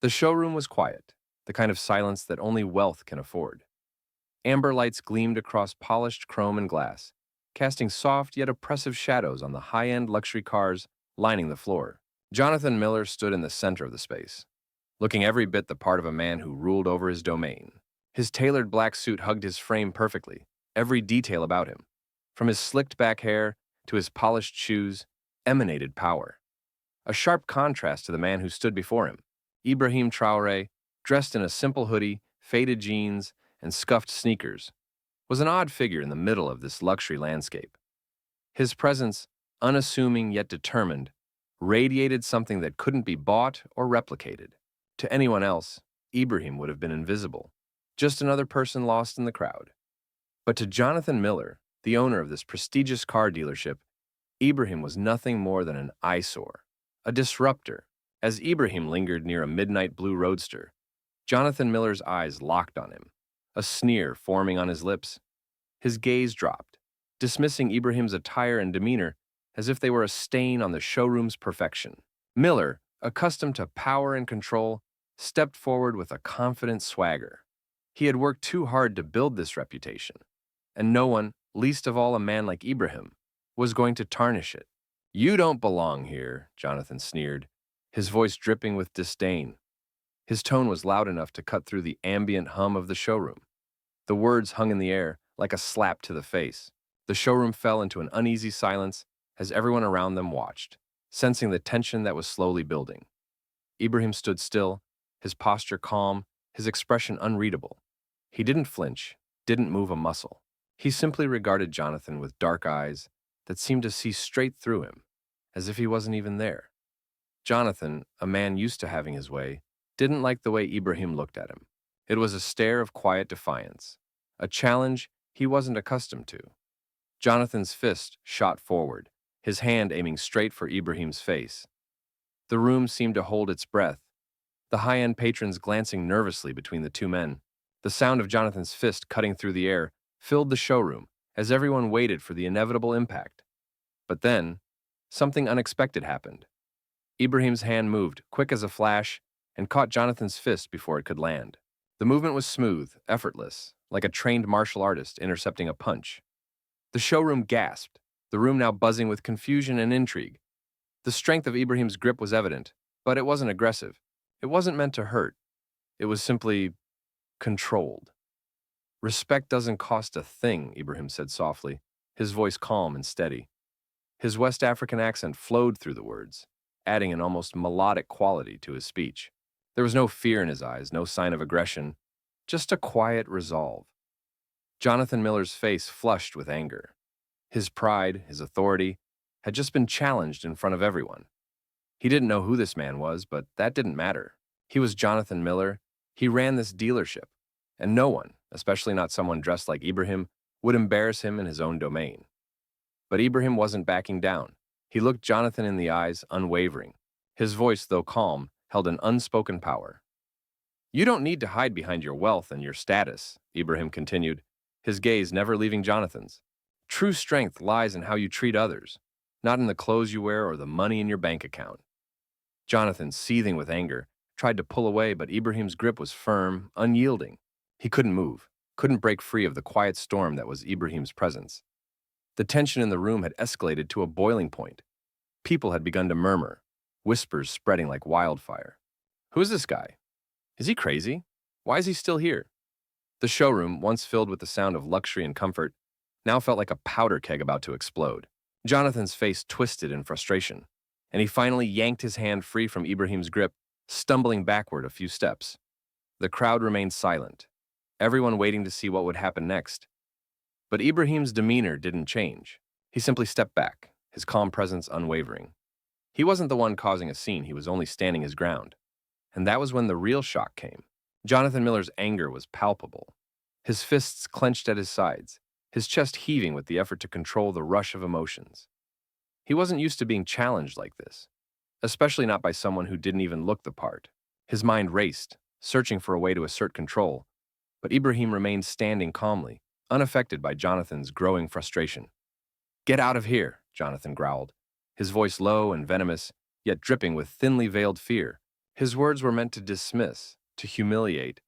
The showroom was quiet, the kind of silence that only wealth can afford. Amber lights gleamed across polished chrome and glass, casting soft yet oppressive shadows on the high-end luxury cars lining the floor. Jonathan Miller stood in the center of the space, looking every bit the part of a man who ruled over his domain. His tailored black suit hugged his frame perfectly, every detail about him, from his slicked back hair to his polished shoes, emanated power. A sharp contrast to the man who stood before him, Ibrahim Traoré, dressed in a simple hoodie, faded jeans, and scuffed sneakers, was an odd figure in the middle of this luxury landscape. His presence, unassuming yet determined, radiated something that couldn't be bought or replicated. To anyone else, Ibrahim would have been invisible, just another person lost in the crowd. But to Jonathan Miller, the owner of this prestigious car dealership, Ibrahim was nothing more than an eyesore, a disruptor. As Ibrahim lingered near a midnight blue roadster, Jonathan Miller's eyes locked on him, a sneer forming on his lips. His gaze dropped, dismissing Ibrahim's attire and demeanor as if they were a stain on the showroom's perfection. Miller, accustomed to power and control, stepped forward with a confident swagger. He had worked too hard to build this reputation, and no one, least of all a man like Ibrahim, was going to tarnish it. "You don't belong here," Jonathan sneered, his voice dripping with disdain. His tone was loud enough to cut through the ambient hum of the showroom. The words hung in the air like a slap to the face. The showroom fell into an uneasy silence as everyone around them watched, sensing the tension that was slowly building. Ibrahim stood still, his posture calm, his expression unreadable. He didn't flinch, didn't move a muscle. He simply regarded Jonathan with dark eyes that seemed to see straight through him, as if he wasn't even there. Jonathan, a man used to having his way, didn't like the way Ibrahim looked at him. It was a stare of quiet defiance, a challenge he wasn't accustomed to. Jonathan's fist shot forward, his hand aiming straight for Ibrahim's face. The room seemed to hold its breath, the high-end patrons glancing nervously between the two men. The sound of Jonathan's fist cutting through the air filled the showroom as everyone waited for the inevitable impact. But then, something unexpected happened. Ibrahim's hand moved, quick as a flash, and caught Jonathan's fist before it could land. The movement was smooth, effortless, like a trained martial artist intercepting a punch. The showroom gasped, the room now buzzing with confusion and intrigue. The strength of Ibrahim's grip was evident, but it wasn't aggressive. It wasn't meant to hurt. It was simply controlled. "Respect doesn't cost a thing," Ibrahim said softly, his voice calm and steady. His West African accent flowed through the words, adding an almost melodic quality to his speech. There was no fear in his eyes, no sign of aggression, just a quiet resolve. Jonathan Miller's face flushed with anger. His pride, his authority, had just been challenged in front of everyone. He didn't know who this man was, but that didn't matter. He was Jonathan Miller. He ran this dealership, and no one, especially not someone dressed like Ibrahim, would embarrass him in his own domain. But Ibrahim wasn't backing down. He looked Jonathan in the eyes, unwavering. His voice, though calm, held an unspoken power. "You don't need to hide behind your wealth and your status," Ibrahim continued, his gaze never leaving Jonathan's. "True strength lies in how you treat others, not in the clothes you wear or the money in your bank account." Jonathan, seething with anger, tried to pull away, but Ibrahim's grip was firm, unyielding. He couldn't move, couldn't break free of the quiet storm that was Ibrahim's presence. The tension in the room had escalated to a boiling point. People had begun to murmur, whispers spreading like wildfire. "Who is this guy? Is he crazy? Why is he still here?" The showroom, once filled with the sound of luxury and comfort, now felt like a powder keg about to explode. Jonathan's face twisted in frustration, and he finally yanked his hand free from Ibrahim's grip, stumbling backward a few steps. The crowd remained silent, everyone waiting to see what would happen next. But Ibrahim's demeanor didn't change. He simply stepped back, his calm presence unwavering. He wasn't the one causing a scene, he was only standing his ground. And that was when the real shock came. Jonathan Miller's anger was palpable. His fists clenched at his sides, his chest heaving with the effort to control the rush of emotions. He wasn't used to being challenged like this, especially not by someone who didn't even look the part. His mind raced, searching for a way to assert control, but Ibrahim remained standing calmly, unaffected by Jonathan's growing frustration. "Get out of here," Jonathan growled, his voice low and venomous, yet dripping with thinly veiled fear. His words were meant to dismiss, to humiliate,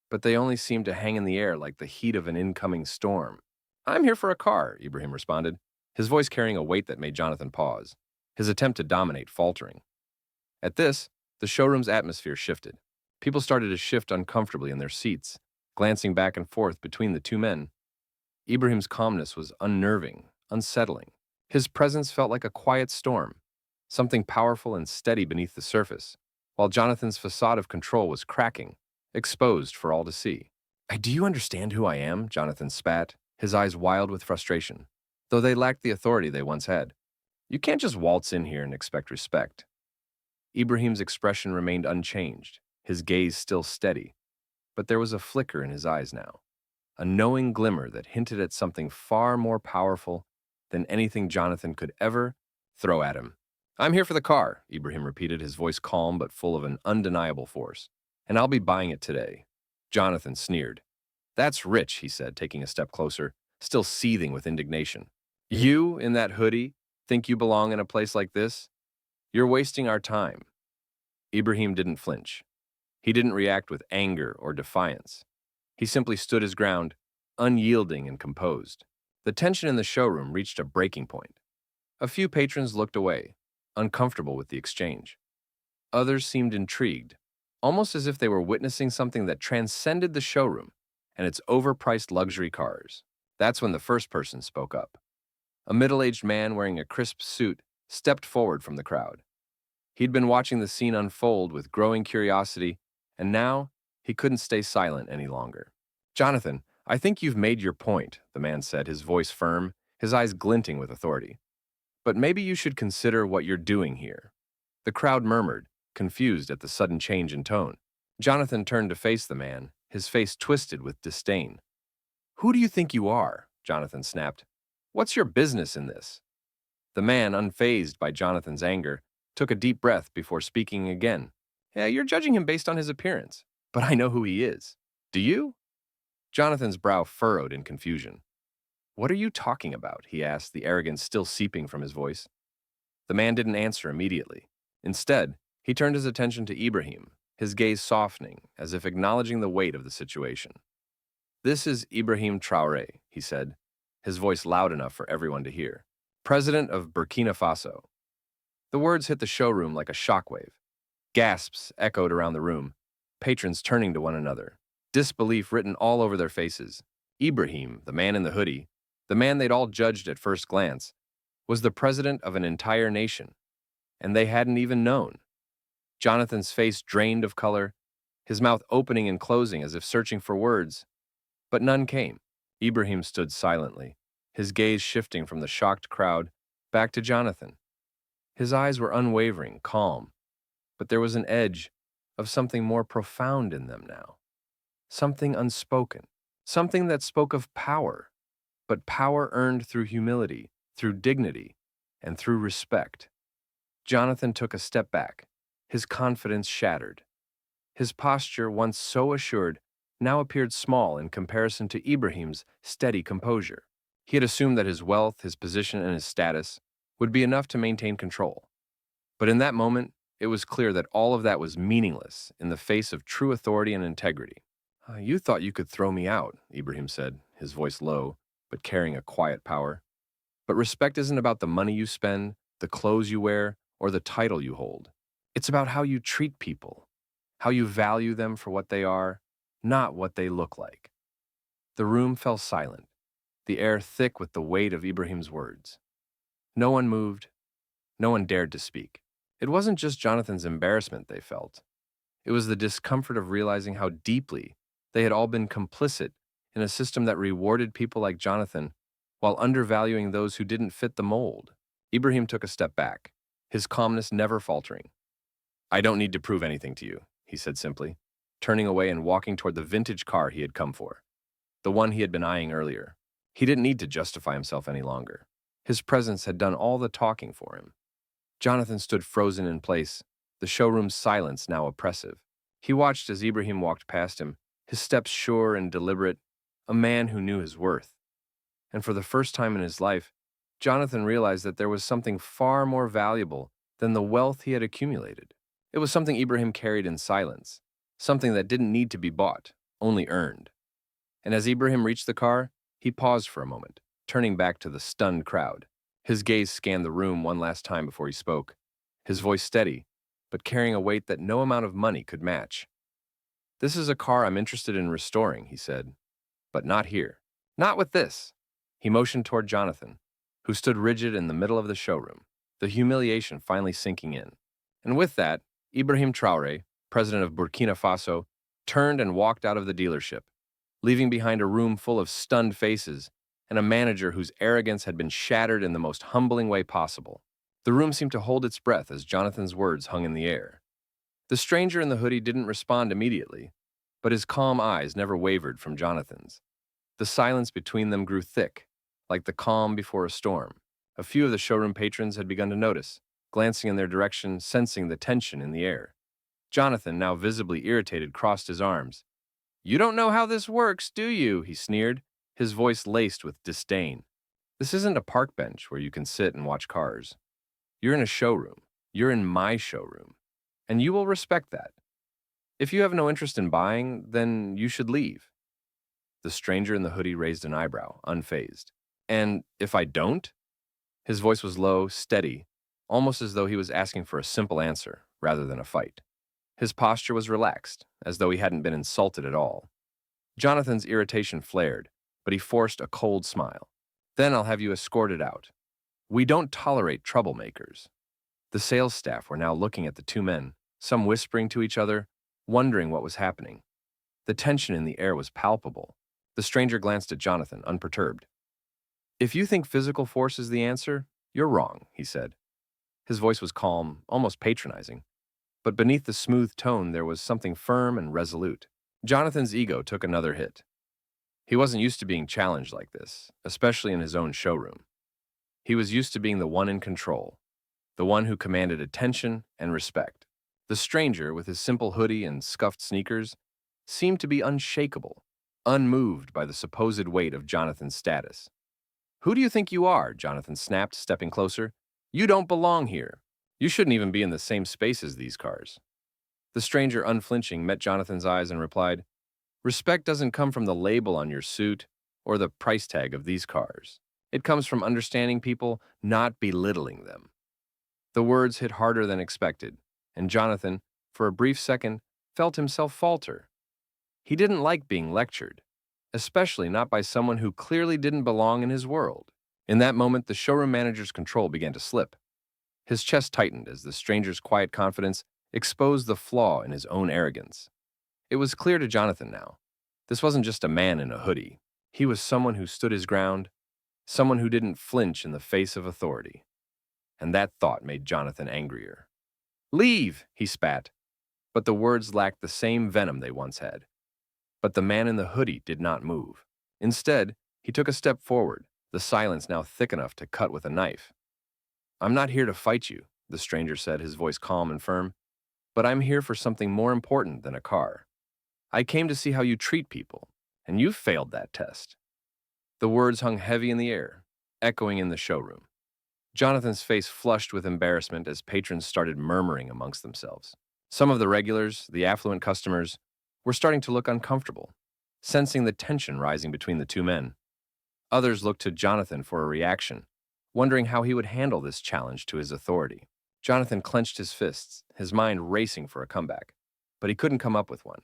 but they only seemed to hang in the air like the heat of an incoming storm. "I'm here for a car," Ibrahim responded, his voice carrying a weight that made Jonathan pause, his attempt to dominate faltering. At this, the showroom's atmosphere shifted. People started to shift uncomfortably in their seats, glancing back and forth between the two men. Ibrahim's calmness was unnerving, unsettling. His presence felt like a quiet storm, something powerful and steady beneath the surface, while Jonathan's facade of control was cracking, exposed for all to see. "Do you understand who I am?" Jonathan spat, his eyes wild with frustration, though they lacked the authority they once had. "You can't just waltz in here and expect respect." Ibrahim's expression remained unchanged, his gaze still steady, but there was a flicker in his eyes now, a knowing glimmer that hinted at something far more powerful than anything Jonathan could ever throw at him. "I'm here for the car," Ibrahim repeated, his voice calm but full of an undeniable force. "And I'll be buying it today." Jonathan sneered. "That's rich," he said, taking a step closer, still seething with indignation. "You, in that hoodie, think you belong in a place like this? You're wasting our time." Ibrahim didn't flinch. He didn't react with anger or defiance. He simply stood his ground, unyielding and composed. The tension in the showroom reached a breaking point. A few patrons looked away, uncomfortable with the exchange. Others seemed intrigued, almost as if they were witnessing something that transcended the showroom and its overpriced luxury cars. That's when the first person spoke up. A middle-aged man wearing a crisp suit stepped forward from the crowd. He'd been watching the scene unfold with growing curiosity, and now he couldn't stay silent any longer. "Jonathan, I think you've made your point," the man said, his voice firm, his eyes glinting with authority. "But maybe you should consider what you're doing here." The crowd murmured, confused at the sudden change in tone. Jonathan turned to face the man, his face twisted with disdain. "Who do you think you are?" Jonathan snapped. "What's your business in this?" The man, unfazed by Jonathan's anger, took a deep breath before speaking again. "Yeah, you're judging him based on his appearance, but I know who he is. Do you?" Jonathan's brow furrowed in confusion. "What are you talking about?" he asked, the arrogance still seeping from his voice. The man didn't answer immediately. Instead, he turned his attention to Ibrahim, his gaze softening, as if acknowledging the weight of the situation. "This is Ibrahim Traoré," he said, his voice loud enough for everyone to hear. "President of Burkina Faso." The words hit the showroom like a shockwave. Gasps echoed around the room, patrons turning to one another, disbelief written all over their faces. Ibrahim, the man in the hoodie, the man they'd all judged at first glance, was the president of an entire nation, and they hadn't even known. Jonathan's face drained of color, his mouth opening and closing as if searching for words, but none came. Ibrahim stood silently, his gaze shifting from the shocked crowd back to Jonathan. His eyes were unwavering, calm, but there was an edge of something more profound in them now. Something unspoken, something that spoke of power, but power earned through humility, through dignity, and through respect. Jonathan took a step back, his confidence shattered. His posture, once so assured, now appeared small in comparison to Ibrahim's steady composure. He had assumed that his wealth, his position, and his status would be enough to maintain control. But in that moment, it was clear that all of that was meaningless in the face of true authority and integrity. "You thought you could throw me out," Ibrahim said, his voice low, but carrying a quiet power. "But respect isn't about the money you spend, the clothes you wear, or the title you hold. It's about how you treat people, how you value them for what they are, not what they look like." The room fell silent, the air thick with the weight of Ibrahim's words. No one moved, no one dared to speak. It wasn't just Jonathan's embarrassment they felt. It was the discomfort of realizing how deeply they had all been complicit in a system that rewarded people like Jonathan while undervaluing those who didn't fit the mold. Ibrahim took a step back, his calmness never faltering. "I don't need to prove anything to you," he said simply, turning away and walking toward the vintage car he had come for, the one he had been eyeing earlier. He didn't need to justify himself any longer. His presence had done all the talking for him. Jonathan stood frozen in place, the showroom's silence now oppressive. He watched as Ibrahim walked past him, his steps sure and deliberate, a man who knew his worth. And for the first time in his life, Jonathan realized that there was something far more valuable than the wealth he had accumulated. It was something Ibrahim carried in silence, something that didn't need to be bought, only earned. And as Ibrahim reached the car, he paused for a moment, turning back to the stunned crowd. His gaze scanned the room one last time before he spoke, his voice steady, but carrying a weight that no amount of money could match. "This is a car I'm interested in restoring," he said, "but not here. Not with this." He motioned toward Jonathan, who stood rigid in the middle of the showroom, the humiliation finally sinking in. And with that, Ibrahim Traoré, president of Burkina Faso, turned and walked out of the dealership, leaving behind a room full of stunned faces and a manager whose arrogance had been shattered in the most humbling way possible. The room seemed to hold its breath as Jonathan's words hung in the air. The stranger in the hoodie didn't respond immediately, but his calm eyes never wavered from Jonathan's. The silence between them grew thick, like the calm before a storm. A few of the showroom patrons had begun to notice, glancing in their direction, sensing the tension in the air. Jonathan, now visibly irritated, crossed his arms. "You don't know how this works, do you?" he sneered, his voice laced with disdain. "This isn't a park bench where you can sit and watch cars. You're in a showroom. You're in my showroom. And you will respect that. If you have no interest in buying, then you should leave." The stranger in the hoodie raised an eyebrow, unfazed. "And if I don't?" His voice was low, steady, almost as though he was asking for a simple answer rather than a fight. His posture was relaxed, as though he hadn't been insulted at all. Jonathan's irritation flared, but he forced a cold smile. "Then I'll have you escorted out. We don't tolerate troublemakers." The sales staff were now looking at the two men, some whispering to each other, wondering what was happening. The tension in the air was palpable. The stranger glanced at Jonathan, unperturbed. "If you think physical force is the answer, you're wrong," he said. His voice was calm, almost patronizing, but beneath the smooth tone there was something firm and resolute. Jonathan's ego took another hit. He wasn't used to being challenged like this, especially in his own showroom. He was used to being the one in control, the one who commanded attention and respect. The stranger, with his simple hoodie and scuffed sneakers, seemed to be unshakable, unmoved by the supposed weight of Jonathan's status. "Who do you think you are?" Jonathan snapped, stepping closer. "You don't belong here. You shouldn't even be in the same space as these cars." The stranger, unflinching, met Jonathan's eyes and replied, "Respect doesn't come from the label on your suit or the price tag of these cars. It comes from understanding people, not belittling them." The words hit harder than expected, and Jonathan, for a brief second, felt himself falter. He didn't like being lectured, especially not by someone who clearly didn't belong in his world. In that moment, the showroom manager's control began to slip. His chest tightened as the stranger's quiet confidence exposed the flaw in his own arrogance. It was clear to Jonathan now. This wasn't just a man in a hoodie. He was someone who stood his ground, someone who didn't flinch in the face of authority. And that thought made Jonathan angrier. "Leave!" he spat, but the words lacked the same venom they once had. But the man in the hoodie did not move. Instead, he took a step forward, the silence now thick enough to cut with a knife. "I'm not here to fight you," the stranger said, his voice calm and firm, "but I'm here for something more important than a car. I came to see how you treat people, and you've failed that test." The words hung heavy in the air, echoing in the showroom. Jonathan's face flushed with embarrassment as patrons started murmuring amongst themselves. Some of the regulars, the affluent customers, were starting to look uncomfortable, sensing the tension rising between the two men. Others looked to Jonathan for a reaction, wondering how he would handle this challenge to his authority. Jonathan clenched his fists, his mind racing for a comeback, but he couldn't come up with one.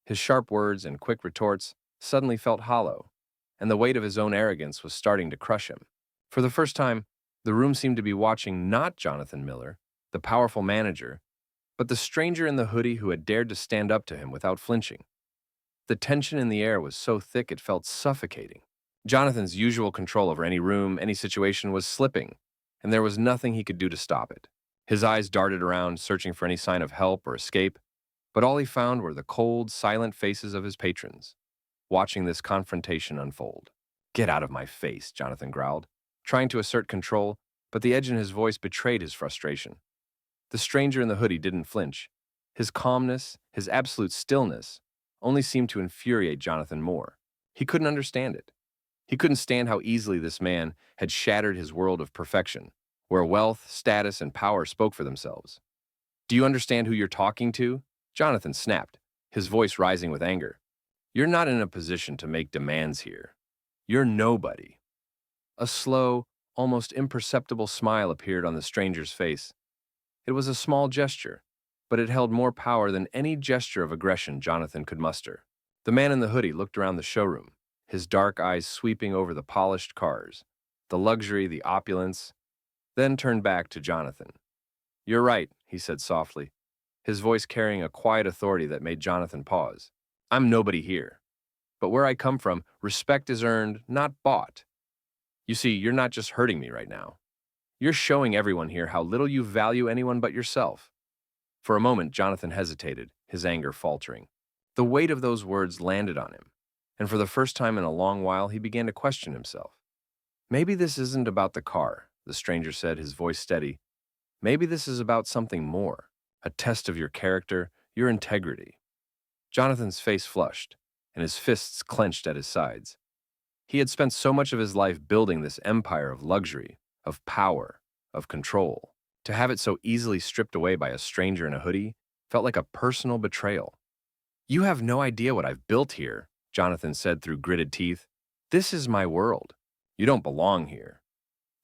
His sharp words and quick retorts suddenly felt hollow, and the weight of his own arrogance was starting to crush him. For the first time, the room seemed to be watching not Jonathan Miller, the powerful manager, but the stranger in the hoodie who had dared to stand up to him without flinching. The tension in the air was so thick it felt suffocating. Jonathan's usual control over any room, any situation was slipping, and there was nothing he could do to stop it. His eyes darted around, searching for any sign of help or escape, but all he found were the cold, silent faces of his patrons, watching this confrontation unfold. "Get out of my face," Jonathan growled, trying to assert control, but the edge in his voice betrayed his frustration. The stranger in the hoodie didn't flinch. His calmness, his absolute stillness, only seemed to infuriate Jonathan more. He couldn't understand it. He couldn't stand how easily this man had shattered his world of perfection, where wealth, status, and power spoke for themselves. Do you understand who you're talking to? Jonathan snapped, his voice rising with anger. You're not in a position to make demands here. You're nobody. A slow, almost imperceptible smile appeared on the stranger's face. It was a small gesture, but it held more power than any gesture of aggression Jonathan could muster. The man in the hoodie looked around the showroom, his dark eyes sweeping over the polished cars, the luxury, the opulence, then turned back to Jonathan. You're right, he said softly, his voice carrying a quiet authority that made Jonathan pause. I'm nobody here. But where I come from, respect is earned, not bought. You see, you're not just hurting me right now. You're showing everyone here how little you value anyone but yourself. For a moment, Jonathan hesitated, his anger faltering. The weight of those words landed on him, and for the first time in a long while, he began to question himself. Maybe this isn't about the car, the stranger said, his voice steady. Maybe this is about something more, a test of your character, your integrity. Jonathan's face flushed, and his fists clenched at his sides. He had spent so much of his life building this empire of luxury, of power, of control. To have it so easily stripped away by a stranger in a hoodie felt like a personal betrayal. You have no idea what I've built here, Jonathan said through gritted teeth. This is my world. You don't belong here.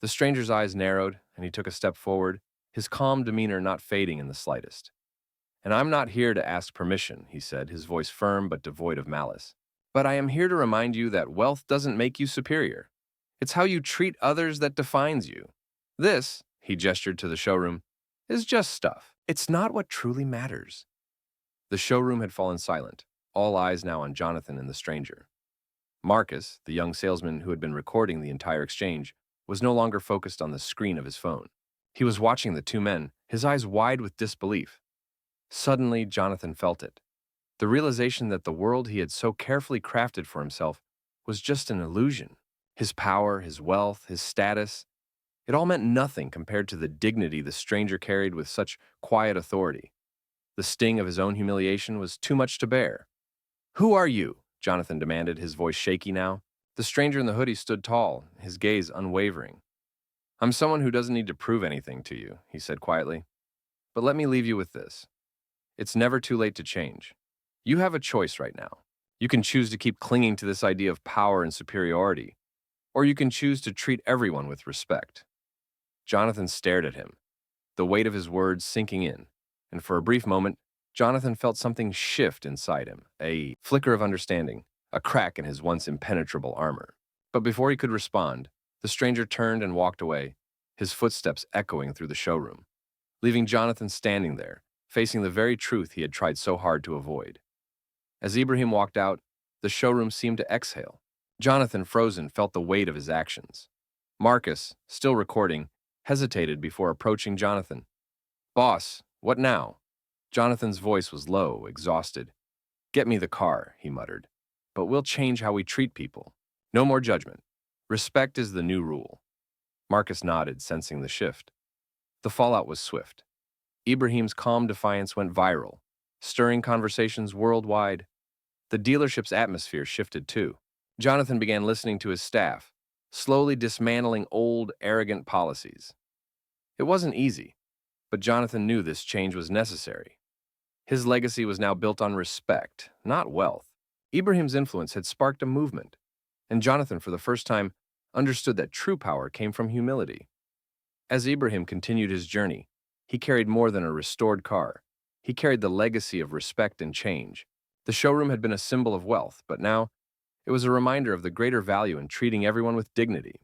The stranger's eyes narrowed, and he took a step forward, his calm demeanor not fading in the slightest. And I'm not here to ask permission, he said, his voice firm but devoid of malice. But I am here to remind you that wealth doesn't make you superior. It's how you treat others that defines you. This, he gestured to the showroom, is just stuff. It's not what truly matters. The showroom had fallen silent, all eyes now on Jonathan and the stranger. Marcus, the young salesman who had been recording the entire exchange, was no longer focused on the screen of his phone. He was watching the two men, his eyes wide with disbelief. Suddenly, Jonathan felt it. The realization that the world he had so carefully crafted for himself was just an illusion. His power, his wealth, his status, it all meant nothing compared to the dignity the stranger carried with such quiet authority. The sting of his own humiliation was too much to bear. Who are you? Jonathan demanded, his voice shaky now. The stranger in the hoodie stood tall, his gaze unwavering. I'm someone who doesn't need to prove anything to you, he said quietly. But let me leave you with this. It's never too late to change. You have a choice right now. You can choose to keep clinging to this idea of power and superiority, or you can choose to treat everyone with respect. Jonathan stared at him, the weight of his words sinking in, and for a brief moment, Jonathan felt something shift inside him, a flicker of understanding, a crack in his once impenetrable armor. But before he could respond, the stranger turned and walked away, his footsteps echoing through the showroom, leaving Jonathan standing there, facing the very truth he had tried so hard to avoid. As Ibrahim walked out, the showroom seemed to exhale. Jonathan, frozen, felt the weight of his actions. Marcus, still recording, hesitated before approaching Jonathan. Boss, what now? Jonathan's voice was low, exhausted. Get me the car, he muttered. But we'll change how we treat people. No more judgment. Respect is the new rule. Marcus nodded, sensing the shift. The fallout was swift. Ibrahim's calm defiance went viral, stirring conversations worldwide. The dealership's atmosphere shifted too. Jonathan began listening to his staff, slowly dismantling old, arrogant policies. It wasn't easy, but Jonathan knew this change was necessary. His legacy was now built on respect, not wealth. Ibrahim's influence had sparked a movement, and Jonathan, for the first time, understood that true power came from humility. As Ibrahim continued his journey, he carried more than a restored car. He carried the legacy of respect and change. The showroom had been a symbol of wealth, but now it was a reminder of the greater value in treating everyone with dignity.